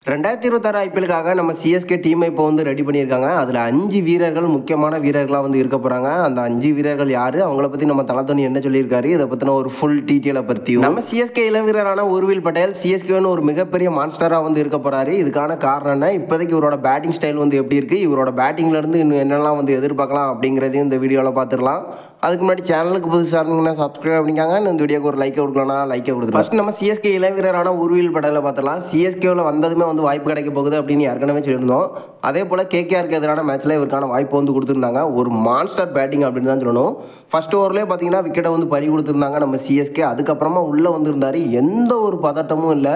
2026 ஐபிஎல்லுக்காக நம்ம சிஎஸ்கே டீமை இப்போ வந்து ரெடி பண்ணியிருக்காங்க. அதில் 5 வீரர்கள் முக்கியமான வீரர்களாக வந்து இருக்க போகிறாங்க. அந்த 5 வீரர்கள் யார், அவங்கள பற்றி நம்ம தலத்தோனி என்ன சொல்லியிருக்காரு, இதை பற்றின ஒரு ஃபுல் டீட்டெயிலை பற்றியும் நம்ம சிஎஸ்கே இளம் வீரரான உர்வில் பட்டேல் சிஎஸ்கேன்னு ஒரு மிகப்பெரிய மான்ஸ்டராக வந்து இருக்க போகிறாரு. இதுக்கான காரணம் என்ன, இப்போதைக்கு இவரோட பேட்டிங் ஸ்டைல் வந்து எப்படி இருக்குது, இவரோட பேட்டிங்லேருந்து இன்னும் என்னெல்லாம் வந்து எதிர்பார்க்கலாம் அப்படிங்கிறதையும் இந்த வீடியோவில் பார்த்துடலாம். அதுக்கு முன்னாடி சேனலுக்கு புதுசாக இருந்தீங்கன்னா சப்ஸ்கிரைப் பண்ணிக்காங்க. இந்த வீடியோக்கு ஒரு லைக்கை கொடுக்கலன்னா லைக்கை கொடுத்து ஃபஸ்ட் நம்ம சிஎஸ்கே இளம் வீரரான உர்வில் பட்டேலை பார்த்துலாம். சிஎஸ்கேவில் வந்ததுமே வந்து வாய்ப்பு கிடைக்க போகுது அப்படின்னு ஏற்கனவே சொல்லியிருந்தோம். அதே போல் கேகேஆருக்கு எதிரான மேட்ச்சில் இவருக்கான வாய்ப்பு வந்து கொடுத்துருந்தாங்க. ஒரு மான்ஸ்டர் பேட்டிங் அப்படின்னு தான் சொல்லணும். ஃபர்ஸ்ட் ஓவர்லேயே பார்த்தீங்கன்னா விக்கெட்டை வந்து பறி கொடுத்துருந்தாங்க நம்ம சிஎஸ்கே. அதுக்கப்புறமா உள்ளே வந்திருந்தார், எந்த ஒரு பதட்டமும் இல்லை.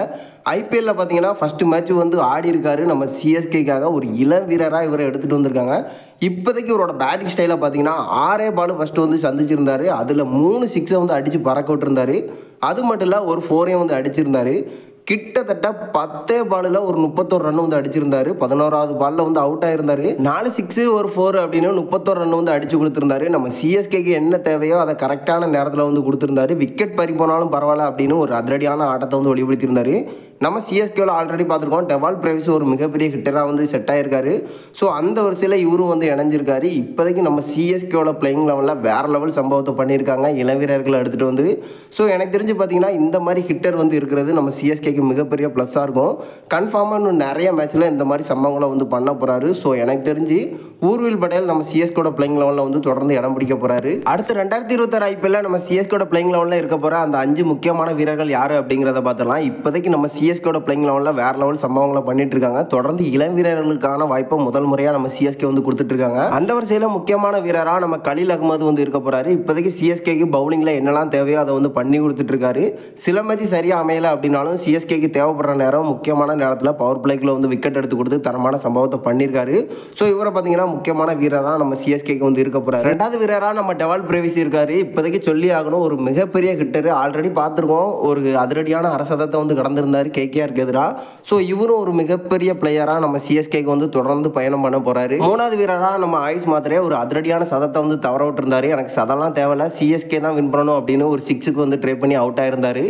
ஐபிஎல்லில் பார்த்தீங்கன்னா ஃபஸ்ட்டு மேட்ச் வந்து ஆடி இருக்காரு நம்ம சிஎஸ்கேக்காக. ஒரு இளம் வீரராக இவரை எடுத்துகிட்டு வந்திருக்காங்க. இப்போதைக்கு இவரோட பேட்டிங் ஸ்டைலை பார்த்தீங்கன்னா 6 பால் ஃபஸ்ட்டு வந்து சந்திச்சிருந்தார். அதில் 3 6 வந்து அடித்து பறக்க விட்டுருந்தார். அது மட்டும் இல்லை, ஒரு 4 வந்து அடிச்சிருந்தார். கிட்டத்தட்ட 10 பாலில் ஒரு 31 ரன் வந்து அடிச்சிருந்தாரு. 11வது பாலில் வந்து அவுட் ஆயிருந்தார். 4 6 ஒரு 4 அப்படின்னு 31 ரன் வந்து அடிச்சு கொடுத்துருந்தாரு. நம்ம சிஎஸ்கேக்கு என்ன தேவையோ அதை கரெக்டான நேரத்தில் வந்து கொடுத்துருந்தாரு. விக்கெட் பறி போனாலும் பரவாயில்ல அப்படின்னு ஒரு அதிரடியான ஆட்டத்தை வந்து வெளிப்படுத்தியிருந்தாரு. நம்ம சிஎஸ்கேவில் ஆல்ரெடி பார்த்துருக்கோம், டெவால் பிரேவிஸ் ஒரு மிகப்பெரிய ஹிட்டராக வந்து செட் ஆகிருக்காரு. ஸோ அந்த வரிசையில் இவரும் வந்து இணைஞ்சிருக்காரு. இப்போதைக்கு நம்ம சிஎஸ்கேவோட பிளேயிங் லெவலில் வேறு லெவல் சம்பவத்தை பண்ணியிருக்காங்க இளவீரர்களை எடுத்துகிட்டு வந்து. ஸோ எனக்கு தெரிஞ்சு பார்த்தீங்கன்னா இந்த மாதிரி ஹிட்டர் வந்து இருக்கிறது நம்ம சிஎஸ்கேக்கு மிகப்பெரிய ப்ளஸ்ஸாக இருக்கும். கன்ஃபார்மாக இன்னும் நிறைய மேட்ச்சில் இந்த மாதிரி சம்பவங்களை வந்து பண்ண போகிறாரு. ஸோ எனக்கு தெரிஞ்சு உர்வில் பட்டேல் நம்ம சிஎஸ்கேவோட பிளேயிங் லெவலில் வந்து தொடர்ந்து இடம் பிடிக்க போகிறாரு. அடுத்து 2026 ஐபிஎல்ல நம்ம சிஎஸ்கேவோட பிளேயிங் லெவலில் இருக்க போகிற அந்த 5 முக்கியமான வீரர்கள் யார் அப்படிங்கிறத பார்த்தலாம். இப்போதைக்கு நம்ம சிஎஸ்கேவோட பிளேயிங் லெவலில் வேறு லெவல் சம்பவங்களை பண்ணிட்டு இருக்காங்க. தொடர்ந்து இளம் வீரர்களுக்கான வாய்ப்பை முதல் முறையாக நம்ம சிஎஸ்கே வந்து கொடுத்துட்டு இருக்காங்க. அந்த வரிசையில் முக்கியமான வீரராக நம்ம கலீல் அகமது வந்து இருக்க போகிறாரு. இப்போதைக்கு சிஎஸ்கேக்கு பவுலிங்கில் என்னெல்லாம் தேவையோ அதை வந்து பண்ணி கொடுத்துட்டு இருக்காரு. சில மேட்ச் சரியாக அமையலை அப்படின்னாலும் சிஎஸ்கேக்கு தேவைப்படுற நேரம் முக்கியமான நேரத்தில் பவர் பிளேக்கில் வந்து விக்கெட் எடுத்து கொடுத்து தரமான சம்பவத்தை பண்ணியிருக்காரு. ஸோ இவரை பார்த்தீங்கன்னா முக்கியமான வீரராக நம்ம சிஎஸ்கேக்கு வந்து இருக்க போகிறாரு. 2வது வீரராக நம்ம டெவால் பிரேவிஸ் இருக்காரு. இப்போதைக்கு சொல்லி ஆகணும், ஒரு மிகப்பெரிய ஹிட்டர். ஆல்ரெடி பார்த்துருக்கோம், ஒரு அதிரடியான அரசதத்தை வந்து கடந்திருந்தார் கேகேஆருக்கு எதிராக. ஸோ இவரும் ஒரு மிகப்பெரிய பிளேயராக நம்ம சிஎஸ்கேக்கு வந்து தொடர்ந்து பயணம் பண்ண போகிறாரு. 3வது வீரராக நம்ம ஆயுஷ் மாத்திரே ஒரு அதிரடியான சதத்தை வந்து தவற விட்டுருந்தாரு. எனக்கு சதம்லாம் தேவையில்ல, சிஎஸ்கே தான் வின் பண்ணணும் அப்படின்னு ஒரு 6க்கு வந்து ட்ரை பண்ணி அவுட் ஆயிருந்தார்.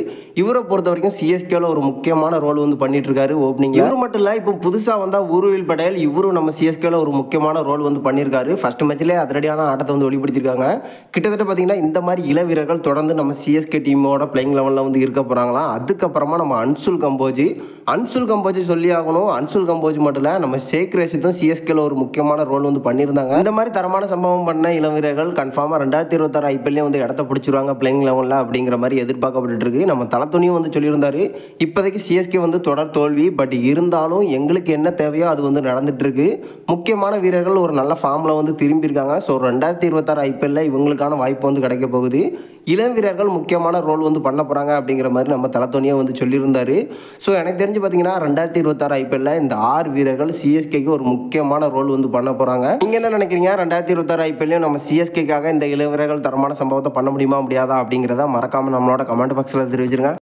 இவரை பொறுத்த வரைக்கும் சிஎஸ்கேவில் ஒரு முக்கியமான ரோல் வந்து பண்ணிட்டு இருக்காரு ஓப்பனிங். இவர் மட்டும் இல்லை, இப்போ புதுசாக வந்தால் உர்வில் பட்டேல், இவரும் நம்ம சிஎஸ்கேவில் ஒரு முக்கியமான ரோல் வந்து பண்ணியிருக்காரு. ஃபர்ஸ்ட் மேட்ச்லேயே அதிரடியான ஆட்டத்தை வந்து வெளிப்படுத்தியிருக்காங்க. கிட்டத்தட்ட பார்த்தீங்கன்னா இந்த மாதிரி இள வீரர்கள் தொடர்ந்து நம்ம சிஎஸ்கே டீமோட பிளேயிங் லெவலில் வந்து இருக்க போகிறாங்களாம். அதுக்கப்புறமா நம்ம அன்சுல் கம்போஜ் சொல்லி ஆகணும். அன்சுல் கம்போஜ் மட்டும் இல்லை, நம்ம ஷேக் ரஷீதும் சிஎஸ்கேல ஒரு முக்கியமான ரோல் வந்து பண்ணியிருந்தாங்க. இந்த மாதிரி தரமான சம்பவம் பண்ண இளம் வீரர்கள் கன்ஃபார்மாக 2026 ஐபிஎல்லே வந்து இடத்த பிடிச்சிருவாங்க பிளேயிங் லெவலில் அப்படிங்கிற மாதிரி எதிர்பார்க்கப்பட்டு இருக்கு. நம்ம தலத்துணியும் வந்து சொல்லியிருந்தாரு, இப்போதைக்கு சிஎஸ்கே வந்து தொடர் தோல்வி, பட் இருந்தாலும் எங்களுக்கு என்ன தேவையோ அது வந்து நடந்துட்டு இருக்கு. முக்கியமான வீரர்கள் ஒரு நல்ல ஃபார்மில் வந்து திரும்பியிருக்காங்க. ஸோ 2026 ஐபிஎல்ல இவங்களுக்கான வாய்ப்பு வந்து கிடைக்க போகுது. இளம் வீரர்கள் முக்கியமான ரோல் வந்து பண்ண போகிறாங்க அப்படிங்கிற மாதிரி நம்ம தலத்தோனியை வந்து சொல்லியிருந்தாரு. ஸோ எனக்கு தெரிஞ்சு பார்த்தீங்கன்னா 2026 ஐபிஎல்ல இந்த 6 வீரர்கள் சிஎஸ்கேக்கு ஒரு முக்கியமான ரோல் வந்து பண்ண போகிறாங்க. நீங்கள் என்ன நினைக்கிறீங்க, 2026 ஐபிஎல்லையும் நம்ம சிஎஸ்கேக்காக இந்த இளம் வீரர்கள் தரமான சம்பவத்தை பண்ண முடியுமா முடியாதா அப்படிங்கிறத மறக்காமல் நம்மளோட கமெண்ட் பாக்ஸில் தெரிவிச்சிருங்க.